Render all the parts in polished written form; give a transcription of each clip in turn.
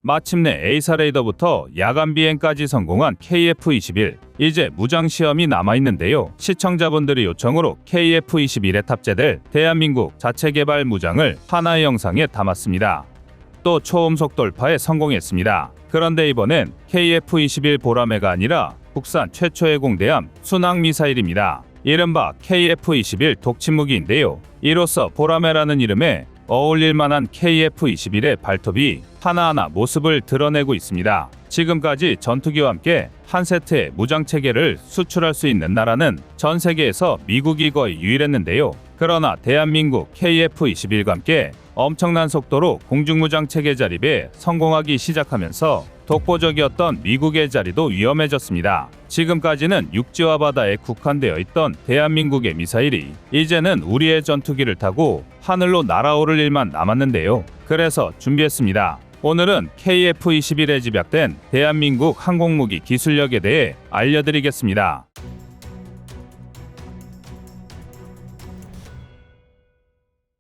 마침내 A사 레이더부터 야간 비행까지 성공한 KF-21. 이제 무장시험이 남아있는데요. 시청자분들의 요청으로 KF-21에 탑재될 대한민국 자체 개발 무장을 하나의 영상에 담았습니다. 또 초음속 돌파에 성공했습니다. 그런데 이번엔 KF-21 보라매가 아니라 국산 최초의 공대함 순항미사일입니다. 이른바 KF-21 독침무기인데요. 이로써 보라매라는 이름에 어울릴 만한 KF-21의 발톱이 하나하나 모습을 드러내고 있습니다. 지금까지 전투기와 함께 한 세트의 무장체계를 수출할 수 있는 나라는 전 세계에서 미국이 거의 유일했는데요. 그러나 대한민국 KF-21과 함께 엄청난 속도로 공중무장체계 자립에 성공하기 시작하면서 독보적이었던 미국의 자리도 위험해졌습니다. 지금까지는 육지와 바다에 국한되어 있던 대한민국의 미사일이 이제는 우리의 전투기를 타고 하늘로 날아오를 일만 남았는데요. 그래서 준비했습니다. 오늘은 KF-21에 집약된 대한민국 항공무기 기술력에 대해 알려드리겠습니다.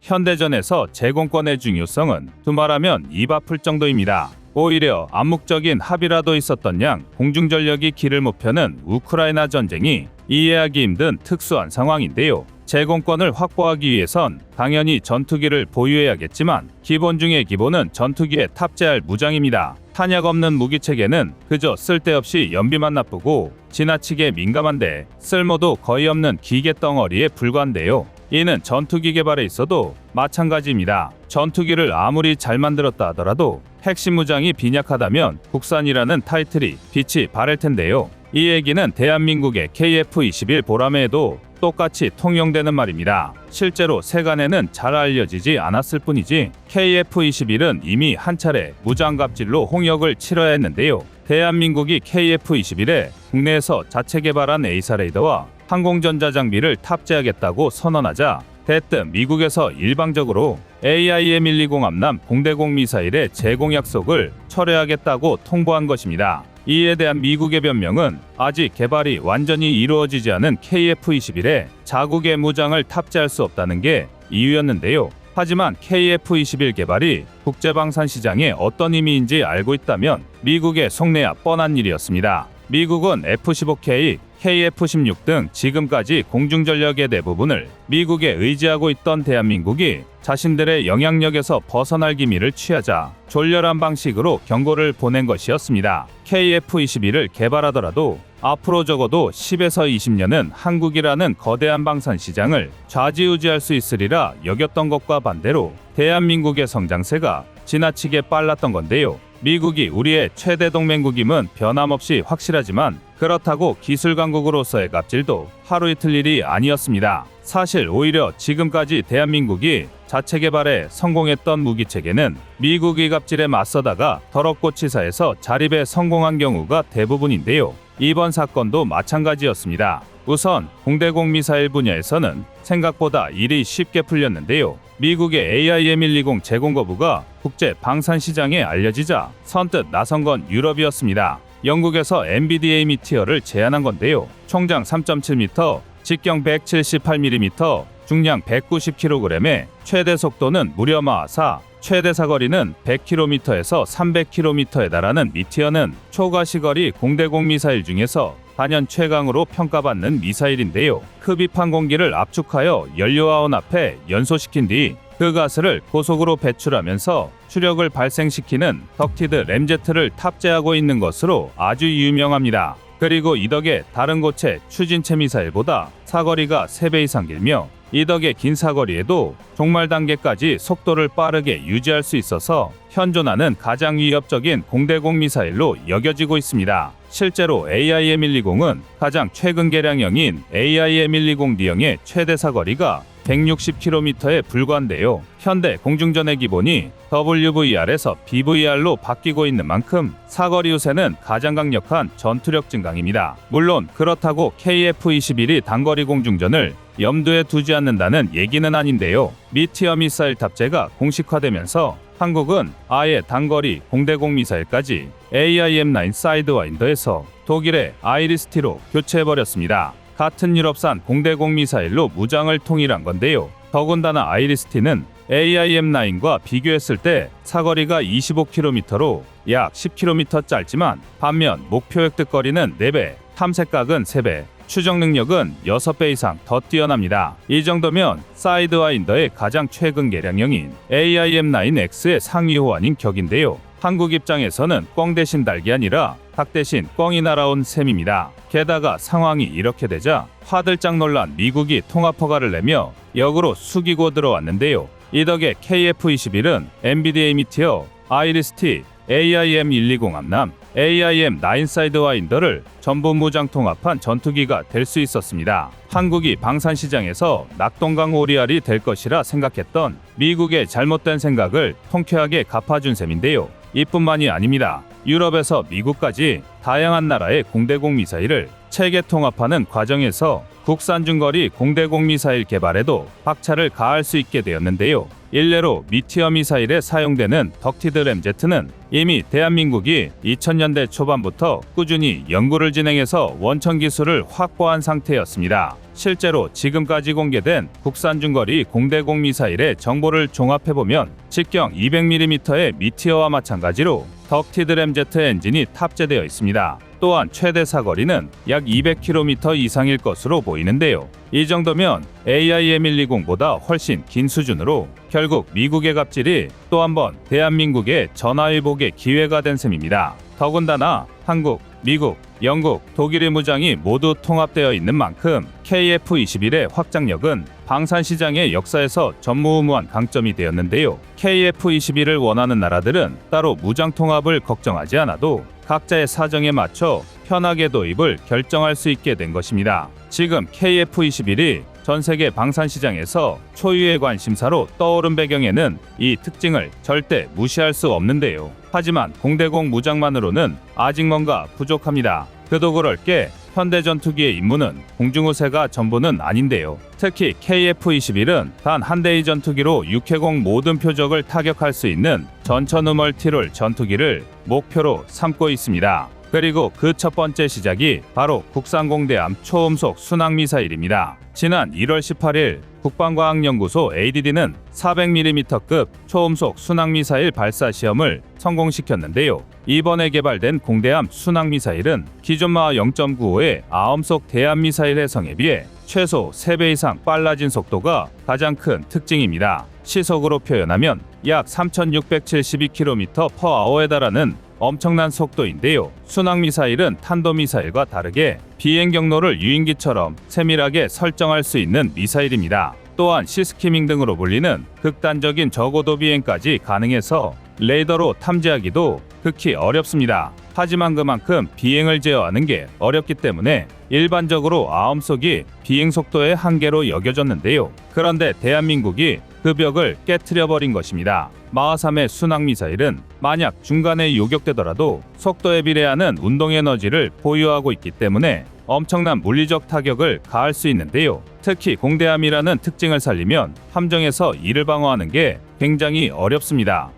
현대전에서 제공권의 중요성은 두말하면 입 아플 정도입니다. 오히려 암묵적인 합의라도 있었던 양 공중전력이 길을 못 펴는 우크라이나 전쟁이 이해하기 힘든 특수한 상황인데요. 제공권을 확보하기 위해선 당연히 전투기를 보유해야겠지만 기본 중의 기본은 전투기에 탑재할 무장입니다. 탄약 없는 무기체계는 그저 쓸데없이 연비만 나쁘고 지나치게 민감한데 쓸모도 거의 없는 기계덩어리에 불과한데요. 이는 전투기 개발에 있어도 마찬가지입니다. 전투기를 아무리 잘 만들었다 하더라도 핵심 무장이 빈약하다면 국산이라는 타이틀이 빛이 바랄 텐데요. 이 얘기는 대한민국의 KF-21 보라매에도 똑같이 통용되는 말입니다. 실제로 세간에는 잘 알려지지 않았을 뿐이지 KF-21은 이미 한 차례 무장갑질로 홍역을 치러야 했는데요. 대한민국이 KF-21에 국내에서 자체 개발한 A사 레이더와 항공전자 장비를 탑재하겠다고 선언하자 대뜸 미국에서 일방적으로 AIM-120 함남 공대공 미사일의 제공 약속을 철회하겠다고 통보한 것입니다. 이에 대한 미국의 변명은 아직 개발이 완전히 이루어지지 않은 KF-21에 자국의 무장을 탑재할 수 없다는 게 이유였는데요. 하지만 KF-21 개발이 국제방산 시장에 어떤 의미인지 알고 있다면 미국의 속내야 뻔한 일이었습니다. 미국은 F-15K, KF-16 등 지금까지 공중전력의 대부분을 미국에 의지하고 있던 대한민국이 자신들의 영향력에서 벗어날 기미를 취하자 졸렬한 방식으로 경고를 보낸 것이었습니다. KF-21을 개발하더라도 앞으로 적어도 10에서 20년은 한국이라는 거대한 방산 시장을 좌지우지할 수 있으리라 여겼던 것과 반대로 대한민국의 성장세가 지나치게 빨랐던 건데요. 미국이 우리의 최대 동맹국임은 변함없이 확실하지만 그렇다고 기술 강국으로서의 갑질도 하루 이틀 일이 아니었습니다. 사실 오히려 지금까지 대한민국이 자체 개발에 성공했던 무기체계는 미국의 갑질에 맞서다가 더럽고 치사해서 자립에 성공한 경우가 대부분인데요. 이번 사건도 마찬가지였습니다. 우선 공대공 미사일 분야에서는 생각보다 일이 쉽게 풀렸는데요. 미국의 AIM-120 제공 거부가 국제 방산 시장에 알려지자 선뜻 나선 건 유럽이었습니다. 영국에서 MBDA 미티어를 제안한 건데요. 총장 3.7m, 직경 178mm, 중량 190kg에 최대 속도는 무려 마 4, 최대 사거리는 100km에서 300km에 달하는 미티어는 초과시거리 공대공 미사일 중에서 단연 최강으로 평가받는 미사일인데요. 흡입 항공기를 압축하여 연료화원 앞에 연소시킨 뒤 그 가스를 고속으로 배출하면서 추력을 발생시키는 덕티드 램제트를 탑재하고 있는 것으로 아주 유명합니다. 그리고 이 덕에 다른 고체 추진체 미사일보다 사거리가 3배 이상 길며 이 덕에 긴 사거리에도 종말 단계까지 속도를 빠르게 유지할 수 있어서 현존하는 가장 위협적인 공대공 미사일로 여겨지고 있습니다. 실제로 AIM-120은 가장 최근 개량형인 AIM-120D형의 최대 사거리가 160km에 불과한데요. 현대 공중전의 기본이 WVR에서 BVR로 바뀌고 있는 만큼 사거리 우세는 가장 강력한 전투력 증강입니다. 물론 그렇다고 KF-21이 단거리 공중전을 염두에 두지 않는다는 얘기는 아닌데요. 미티어 미사일 탑재가 공식화되면서 한국은 아예 단거리 공대공 미사일까지 AIM-9 사이드와인더에서 독일의 아이리스티로 교체해버렸습니다. 같은 유럽산 공대공 미사일로 무장을 통일한 건데요. 더군다나 아이리스티는 AIM-9과 비교했을 때 사거리가 25km로 약 10km 짧지만 반면 목표 획득거리는 4배, 탐색각은 3배, 추적 능력은 6배 이상 더 뛰어납니다. 이 정도면 사이드와인더의 가장 최근 개량형인 AIM-9X의 상위 호환인 격인데요. 한국 입장에서는 꽝 대신 닭이 아니라 닭 대신 꽝이 날아온 셈입니다. 게다가 상황이 이렇게 되자 화들짝 놀란 미국이 통합 허가를 내며 역으로 숙이고 들어왔는데요. 이 덕에 KF-21은 NVIDIA 미티어, 아이리스-T, AIM-120 암람, AIM-9 사이드와인더를 전부 무장 통합한 전투기가 될 수 있었습니다. 한국이 방산 시장에서 낙동강 오리알이 될 것이라 생각했던 미국의 잘못된 생각을 통쾌하게 갚아준 셈인데요. 이뿐만이 아닙니다. 유럽에서 미국까지 다양한 나라의 공대공 미사일을 체계 통합하는 과정에서 국산 중거리 공대공 미사일 개발에도 박차를 가할 수 있게 되었는데요. 일례로 미티어 미사일에 사용되는 덕티드 램제트는 이미 대한민국이 2000년대 초반부터 꾸준히 연구를 진행해서 원천 기술을 확보한 상태였습니다. 실제로 지금까지 공개된 국산 중거리 공대공 미사일의 정보를 종합해보면 직경 200mm의 미티어와 마찬가지로 덕티드 램제트 엔진이 탑재되어 있습니다. 또한 최대 사거리는 약 200km 이상일 것으로 보이는데요. 이 정도면 AIM-120보다 훨씬 긴 수준으로 결국 미국의 갑질이 또 한 번 대한민국의 전화위복의 기회가 된 셈입니다. 더군다나 한국, 미국, 영국, 독일의 무장이 모두 통합되어 있는 만큼 KF-21의 확장력은 방산 시장의 역사에서 전무후무한 강점이 되었는데요. KF-21을 원하는 나라들은 따로 무장 통합을 걱정하지 않아도 각자의 사정에 맞춰 편하게 도입을 결정할 수 있게 된 것입니다. 지금 KF-21이 전 세계 방산 시장에서 초유의 관심사로 떠오른 배경에는 이 특징을 절대 무시할 수 없는데요. 하지만 공대공 무장만으로는 아직 뭔가 부족합니다. 그도 그럴 게 현대 전투기의 임무는 공중우세가 전부는 아닌데요. 특히 KF-21은 단 한 대의 전투기로 육해공 모든 표적을 타격할 수 있는 전천후 멀티롤 전투기를 목표로 삼고 있습니다. 그리고 그 첫 번째 시작이 바로 국산 공대함 초음속 순항미사일입니다. 지난 1월 18일 국방과학연구소 ADD는 400mm급 초음속 순항미사일 발사 시험을 성공시켰는데요. 이번에 개발된 공대함 순항미사일은 기존 마하 0.95의 아음속 대함미사일 해성에 비해 최소 3배 이상 빨라진 속도가 가장 큰 특징입니다. 시속으로 표현하면 약 3672km/h에 달하는 엄청난 속도인데요. 순항미사일은 탄도미사일과 다르게 비행 경로를 유인기처럼 세밀하게 설정할 수 있는 미사일입니다. 또한 시스키밍 등으로 불리는 극단적인 저고도 비행까지 가능해서 레이더로 탐지하기도 극히 어렵습니다. 하지만 그만큼 비행을 제어하는 게 어렵기 때문에 일반적으로 아음속이 비행 속도의 한계로 여겨졌는데요. 그런데 대한민국이 그 벽을 깨트려버린 것입니다. 마하3의 순항미사일은 만약 중간에 요격되더라도 속도에 비례하는 운동에너지를 보유하고 있기 때문에 엄청난 물리적 타격을 가할 수 있는데요. 특히 공대함이라는 특징을 살리면 함정에서 이를 방어하는 게 굉장히 어렵습니다.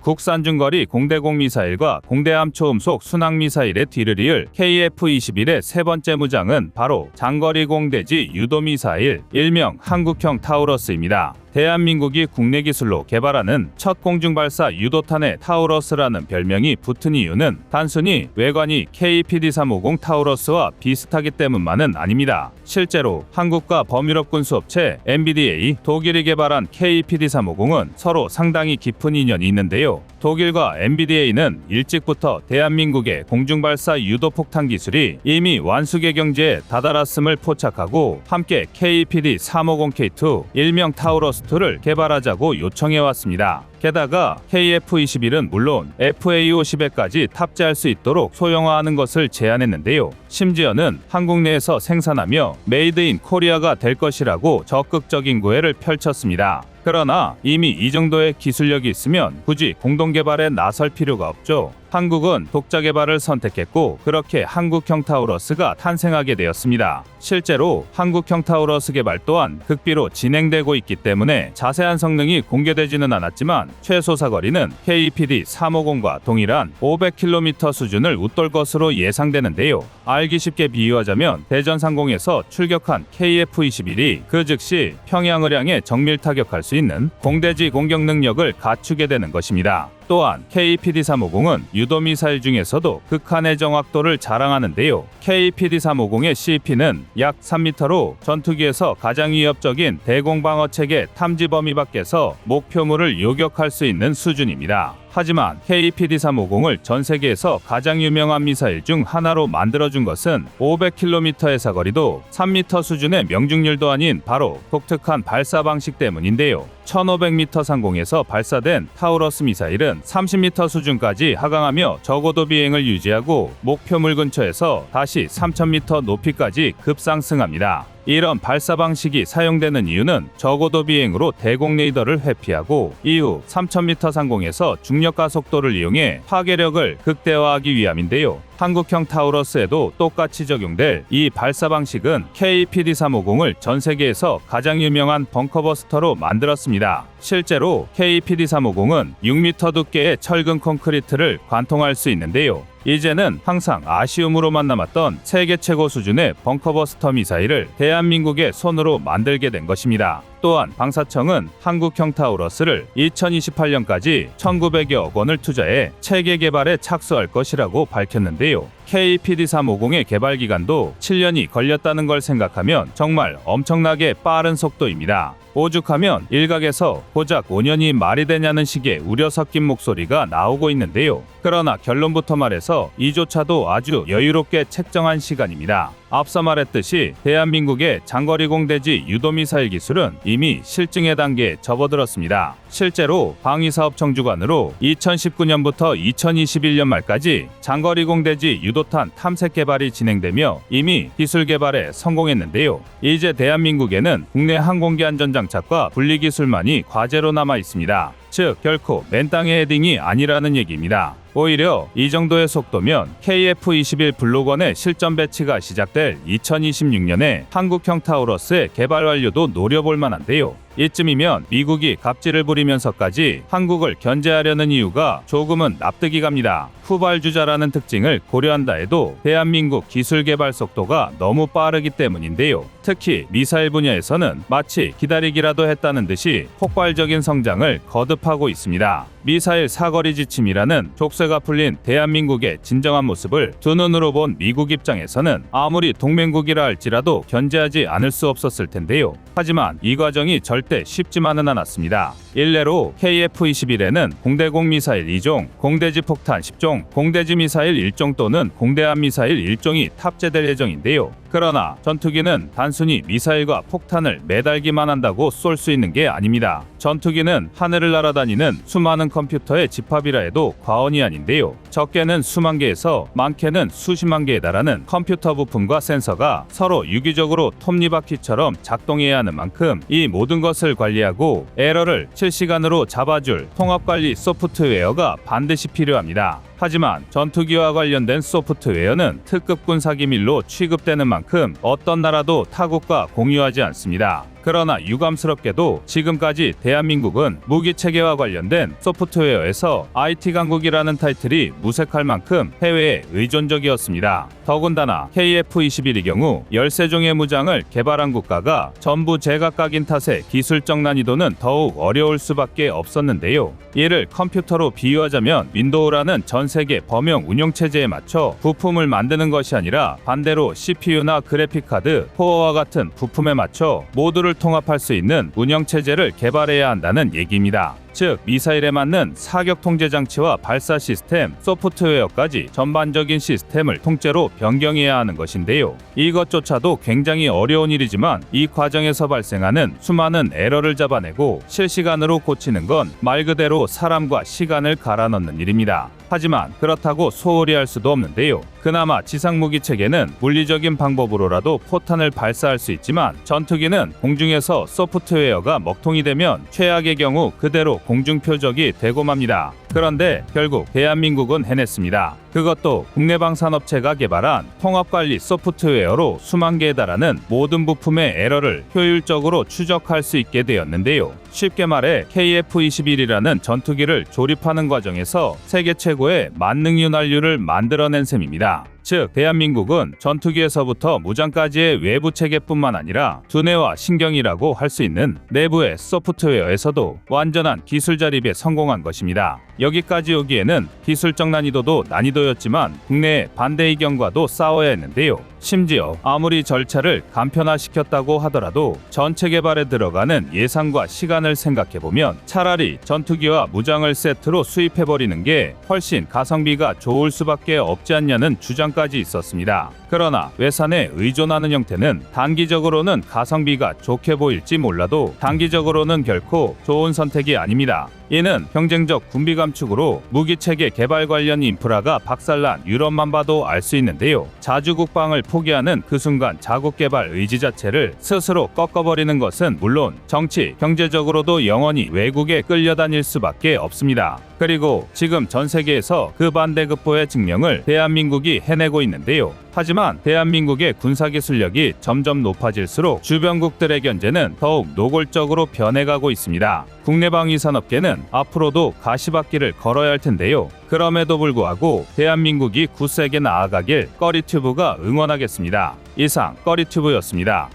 국산 중거리 공대공 미사일과 공대함 초음속 순항미사일의 뒤를 이을 KF-21의 세 번째 무장은 바로 장거리 공대지 유도미사일, 일명 한국형 타우러스입니다. 대한민국이 국내 기술로 개발하는 첫 공중발사 유도탄의 타우러스라는 별명이 붙은 이유는 단순히 외관이 KPD-350 타우러스와 비슷하기 때문만은 아닙니다. 실제로 한국과 범유럽 군수업체 NVIDIA, 독일이 개발한 KPD-350은 서로 상당히 깊은 인연이 있는데요. 독일과 NVIDIA는 일찍부터 대한민국의 공중발사 유도폭탄 기술이 이미 완숙의 경지에 다다랐음을 포착하고 함께 KPD-350K2, 일명 타우러스2를 개발하자고 요청해왔습니다. 게다가 KF-21은 물론 FA-50에까지 탑재할 수 있도록 소형화하는 것을 제안했는데요. 심지어는 한국 내에서 생산하며 메이드 인 코리아가 될 것이라고 적극적인 구애를 펼쳤습니다. 그러나 이미 이 정도의 기술력이 있으면 굳이 공동 개발에 나설 필요가 없죠. 한국은 독자 개발을 선택했고 그렇게 한국형 타우러스가 탄생하게 되었습니다. 실제로 한국형 타우러스 개발 또한 극비로 진행되고 있기 때문에 자세한 성능이 공개되지는 않았지만 최소 사거리는 KEPD350과 동일한 500km 수준을 웃돌 것으로 예상되는데요. 알기 쉽게 비유하자면 대전상공에서 출격한 KF-21이 그 즉시 평양을 향해 정밀 타격할 수 있는 공대지 공격 능력을 갖추게 되는 것입니다. 또한 KEPD350은 유도미사일 중에서도 극한의 정확도를 자랑하는데요. KEPD350의 CP는 약 3m로 전투기에서 가장 위협적인 대공방어체계 탐지 범위 밖에서 목표물을 요격할 수 있는 수준입니다. 하지만 KEPD350을 전 세계에서 가장 유명한 미사일 중 하나로 만들어준 것은 500km의 사거리도 3m 수준의 명중률도 아닌 바로 독특한 발사 방식 때문인데요. 1500m 상공에서 발사된 타우러스 미사일은 30m 수준까지 하강하며 저고도 비행을 유지하고 목표물 근처에서 다시 3000m 높이까지 급상승합니다. 이런 발사 방식이 사용되는 이유는 저고도 비행으로 대공 레이더를 회피하고 이후 3000m 상공에서 중력가 속도를 이용해 파괴력을 극대화하기 위함인데요. 한국형 타우러스에도 똑같이 적용될 이 발사 방식은 KEPD350을 전 세계에서 가장 유명한 벙커버스터로 만들었습니다. 실제로 KEPD350은 6m 두께의 철근 콘크리트를 관통할 수 있는데요. 이제는 항상 아쉬움으로만 남았던 세계 최고 수준의 벙커버스터 미사일을 대한민국의 손으로 만들게 된 것입니다. 또한 방사청은 한국형 타우러스를 2028년까지 1900여억 원을 투자해 체계 개발에 착수할 것이라고 밝혔는데요. KEPD350의 개발 기간도 7년이 걸렸다는 걸 생각하면 정말 엄청나게 빠른 속도입니다. 오죽하면 일각에서 고작 5년이 말이 되냐는 식의 우려 섞인 목소리가 나오고 있는데요. 그러나 결론부터 말해서 이조차도 아주 여유롭게 책정한 시간입니다. 앞서 말했듯이 대한민국의 장거리 공대지 유도미사일 기술은 이미 실증의 단계에 접어들었습니다. 실제로 방위사업 청주관으로 2019년부터 2021년 말까지 장거리 공대지 유도탄 탐색 개발이 진행되며 이미 기술 개발에 성공했는데요. 이제 대한민국에는 국내 항공기 안전장착과 분리기술만이 과제로 남아 있습니다. 즉 결코 맨땅의 헤딩이 아니라는 얘기입니다. 오히려 이 정도의 속도면 KF-21 블록원의 실전 배치가 시작될 2026년에 한국형 타우러스의 개발 완료도 노려볼 만한데요. 이쯤이면 미국이 갑질을 부리면서까지 한국을 견제하려는 이유가 조금은 납득이 갑니다. 후발주자라는 특징을 고려한다 해도 대한민국 기술 개발 속도가 너무 빠르기 때문인데요. 특히 미사일 분야에서는 마치 기다리기라도 했다는 듯이 폭발적인 성장을 거듭하고 있습니다. 미사일 사거리 지침이라는 족쇄가 풀린 대한민국의 진정한 모습을 두 눈으로 본 미국 입장에서는 아무리 동맹국이라 할지라도 견제하지 않을 수 없었을 텐데요. 하지만 이 과정이 절대 쉽지만은 않았습니다. 일례로 KF-21에는 공대공 미사일 2종, 공대지 폭탄 10종, 공대지 미사일 1종 또는 공대함 미사일 1종이 탑재될 예정인데요. 그러나 전투기는 단순히 미사일과 폭탄을 매달기만 한다고 쏠 수 있는 게 아닙니다. 전투기는 하늘을 날아다니는 수많은 컴퓨터의 집합이라 해도 과언이 아닌데요. 적게는 수만 개에서 많게는 수십만 개에 달하는 컴퓨터 부품과 센서가 서로 유기적으로 톱니바퀴처럼 작동해야 하는 만큼 이 모든 것을 관리하고 에러를 실시간으로 잡아줄 통합관리 소프트웨어가 반드시 필요합니다. 하지만 전투기와 관련된 소프트웨어는 특급 군사기밀로 취급되는 만큼 어떤 나라도 타국과 공유하지 않습니다. 그러나 유감스럽게도 지금까지 대한민국은 무기체계와 관련된 소프트웨어에서 IT 강국이라는 타이틀이 무색할 만큼 해외에 의존적이었습니다. 더군다나 KF-21의 경우 13종의 무장을 개발한 국가가 전부 제각각인 탓에 기술적 난이도는 더욱 어려울 수밖에 없었는데요. 이를 컴퓨터로 비유하자면 윈도우라는 전 세계 범용 운영체제에 맞춰 부품을 만드는 것이 아니라 반대로 CPU나 그래픽카드, 코어와 같은 부품에 맞춰 모두를 통합할 수 있는 운영체제를 개발해야 한다는 얘기입니다. 즉 미사일에 맞는 사격 통제 장치와 발사 시스템, 소프트웨어까지 전반적인 시스템을 통째로 변경해야 하는 것인데요. 이것조차도 굉장히 어려운 일이지만 이 과정에서 발생하는 수많은 에러를 잡아내고 실시간으로 고치는 건 말 그대로 사람과 시간을 갈아 넣는 일입니다. 하지만 그렇다고 소홀히 할 수도 없는데요. 그나마 지상무기 체계는 물리적인 방법으로라도 포탄을 발사할 수 있지만 전투기는 공중에서 소프트웨어가 먹통이 되면 최악의 경우 그대로 공중 표적이 되고 맙니다. 그런데 결국 대한민국은 해냈습니다. 그것도 국내방산업체가 개발한 통합관리 소프트웨어로 수만 개에 달하는 모든 부품의 에러를 효율적으로 추적할 수 있게 되었는데요. 쉽게 말해 KF-21이라는 전투기를 조립하는 과정에서 세계 최고의 만능 윤활유를 만들어낸 셈입니다. 즉 대한민국은 전투기에서부터 무장까지의 외부 체계뿐만 아니라 두뇌와 신경이라고 할 수 있는 내부의 소프트웨어에서도 완전한 기술 자립에 성공한 것입니다. 여기까지 오기에는 기술적 난이도도 난이도였지만 국내의 반대 의견과도 싸워야 했는데요. 심지어 아무리 절차를 간편화시켰다고 하더라도 전체 개발에 들어가는 예산과 시간을 생각해보면 차라리 전투기와 무장을 세트로 수입해버리는 게 훨씬 가성비가 좋을 수밖에 없지 않냐는 주장까지 있었습니다. 그러나 외산에 의존하는 형태는 단기적으로는 가성비가 좋게 보일지 몰라도 단기적으로는 결코 좋은 선택이 아닙니다. 이는 경쟁적 군비 감축으로 무기체계 개발 관련 인프라가 박살난 유럽만 봐도 알 수 있는데요. 자주 국방을 포기하는 그 순간 자국 개발 의지 자체를 스스로 꺾어버리는 것은 물론 정치, 경제적으로도 영원히 외국에 끌려다닐 수밖에 없습니다. 그리고 지금 전 세계에서 그 반대급부의 증명을 대한민국이 해내고 있는데요. 하지만 대한민국의 군사기술력이 점점 높아질수록 주변국들의 견제는 더욱 노골적으로 변해가고 있습니다. 국내 방위산업계는 앞으로도 가시밭길을 걸어야 할 텐데요. 그럼에도 불구하고 대한민국이 굳세게 나아가길 꺼리튜브가 응원하겠습니다. 이상 꺼리튜브였습니다.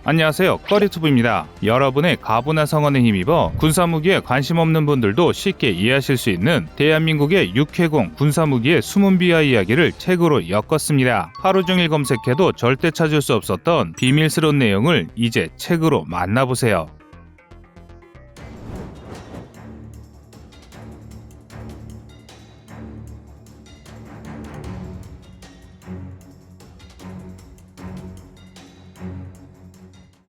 안녕하세요, 꺼리튜브입니다. 여러분의 가부나 성원에 힘입어 군사무기에 관심 없는 분들도 쉽게 이해하실 수 있는 대한민국의 육해공 군사무기의 숨은 비하 이야기를 책으로 엮었습니다. 하루 종일 검색해도 절대 찾을 수 없었던 비밀스러운 내용을 이제 책으로 만나보세요.